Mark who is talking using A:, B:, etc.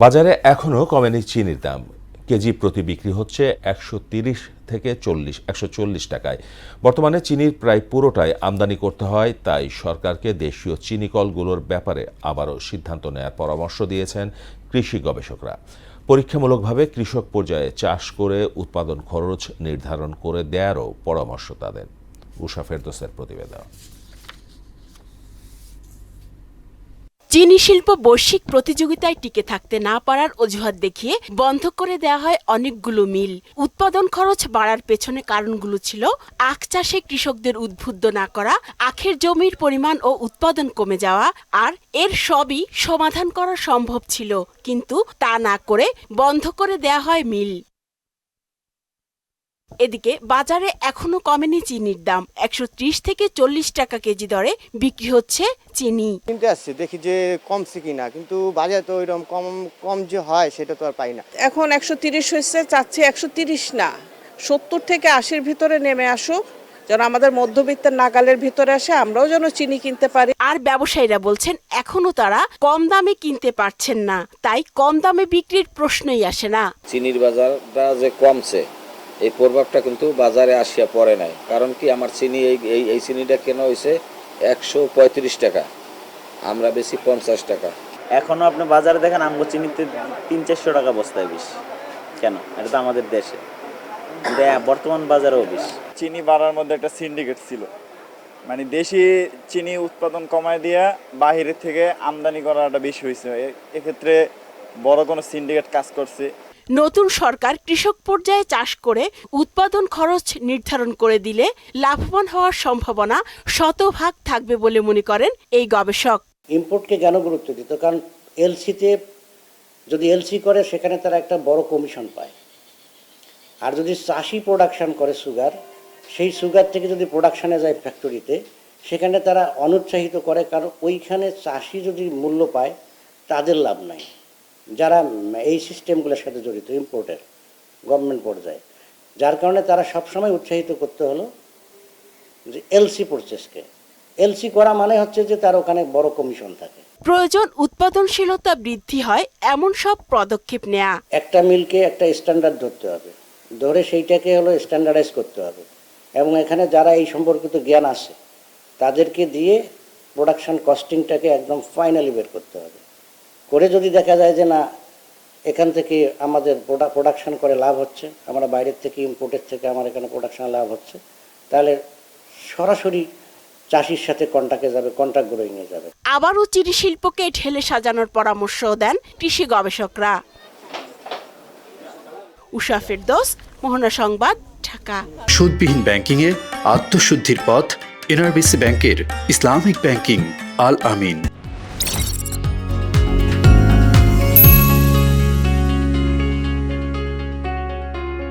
A: বাজারে এখনও কমেনি চিনির দাম। কেজি প্রতি বিক্রি হচ্ছে 130 থেকে 140 টাকায়। বর্তমানে চিনির প্রায় পুরোটাই আমদানি করতে হয়, তাই সরকারকে দেশীয় চিনি কলগুলোর ব্যাপারে আবারও সিদ্ধান্ত নেওয়ার পরামর্শ দিয়েছেন কৃষি গবেষকরা। পরীক্ষামূলকভাবে কৃষক পর্যায়ে চাষ করে উৎপাদন খরচ নির্ধারণ করে দেয়ারও পরামর্শ তাদের। উষা ফেরদৌসের প্রতিবেদন।
B: চিনি শিল্প বৈশ্বিক প্রতিযোগিতায় টিকে থাকতে না পারার অজুহাত দেখিয়ে বন্ধ করে দেওয়া হয় অনেকগুলো মিল। উৎপাদন খরচ বাড়ার পেছনে কারণগুলো ছিল আখ চাষে কৃষকদের উদ্বুদ্ধ না করা, আখের জমির পরিমাণ ও উৎপাদন কমে যাওয়া, আর এর সবই সমাধান করা সম্ভব ছিল, কিন্তু তা না করে বন্ধ করে দেওয়া হয় মিল। এদিকে বাজারে এখনো কমেনি চিনির দাম। 130 থেকে 40 টাকা কেজি দরে বিক্রি হচ্ছে চিনি।
C: কিনতে আসছে, দেখি যে কমছে কিনা, কিন্তু বাজারে তো ওইরকম কম যে হয় সেটা তো আর পাই না।
D: এখন 130 হয়েছে, চাচ্ছি 130 না, 70 থেকে 80-র ভিতরে নেমে আসুক, যেন আমাদের মধ্যবিত্তের নাগালের ভিতরে আসে, আমরাও যেন চিনি কিনতে পারি।
B: আর ব্যবসায়ীরা বলছেন এখনো তারা কম দামে কিনতে পারছেন না, তাই কম দামে বিক্রির প্রশ্নই আসে না।
E: চিনির বাজারটা যে কমছে, এই প্রভাবটা কিন্তু বাজারে আসিয়া পড়ে নাই। কারণ কি, আমার চিনি এই চিনিটা কেনা হয়েছে 135 টাকা, আমরা বেশি 50 টাকা।
F: এখনো আপনি বাজারে দেখেন আমগো চিনিতে 300-400 টাকা বস্তায় বিষ। কেন? এটা তো আমাদের দেশে, কিন্তু বর্তমান বাজারেও বিষ।
G: চিনি বাড়ার মধ্যে একটা সিন্ডিকেট ছিল, মানে দেশি চিনি উৎপাদন কমায় দিয়া বাহিরের থেকে আমদানি করাটা বেশি হয়েছে। এক্ষেত্রে বড় কোনো সিন্ডিকেট কাজ করছে।
B: নতুন সরকার কৃষক পর্যায়ে চাষ করে উৎপাদন খরচ নির্ধারণ করে দিলে লাভবান হওয়ার সম্ভাবনা শতভাগ থাকবে বলে মনে করেন এই গবেষক।
H: ইম্পোর্টকে কেন গুরুত্ব দিত? কারণ এলসিতে যদি এলসি করে সেখানে তারা একটা বড় কমিশন পায়, আর যদি চাষি প্রোডাকশন করে সুগার, সেই সুগার থেকে যদি প্রোডাকশানে যায় ফ্যাক্টরিতে, সেখানে তারা অনুৎসাহিত করে, কারণ ওইখানে চাষি যদি মূল্য পায় তাদের লাভ নাই, যারা এই সিস্টেমগুলোর সাথে জড়িত ইম্পোর্টের গভর্নমেন্ট পর্যায়ে। যার কারণে তারা সবসময় উৎসাহিত করতে হলো যে এলসি পারচেজকে। এলসি করা মানে হচ্ছে যে তার ওখানে বড় কমিশন থাকে।
B: প্রয়োজন উৎপাদনশীলতা বৃদ্ধি হয় এমন সব পদক্ষেপ নেয়া।
H: একটা মিলকে একটা স্ট্যান্ডার্ড ধরতে হবে, ধরে সেইটাকে হলো স্ট্যান্ডার্ডাইজ করতে হবে, এবং এখানে যারা এই সম্পর্কিত জ্ঞান আছে তাদেরকে দিয়ে প্রোডাকশন কস্টিংটাকে একদম ফাইনালি বের করতে হবে। করে যদি দেখা যায় যে না, এখান থেকে আমাদের প্রোডাকশন করে লাভ হচ্ছে, আমরা বাইরের থেকে ইম্পোর্টের থেকে আমার এখানে প্রোডাকশনে লাভ হচ্ছে, তাহলে সরাসরি চাষির সাথে কন্ট্রাক্টে যাবে, কন্ট্রাক্ট গড়ে নিয়ে যাবে।
B: আবারও চিনি শিল্পকে ঢেলে সাজানোর পরামর্শ দেন কৃষি গবেষকরা। উষা ফেরদৌস, মোহনা সংবাদ, ঢাকা।
I: সুদবিহীন ব্যাংকিংয়ে আত্মশুদ্ধির পথ, এনআরবিসি ব্যাংকের ইসলামিক ব্যাংকিং, আল আমিন।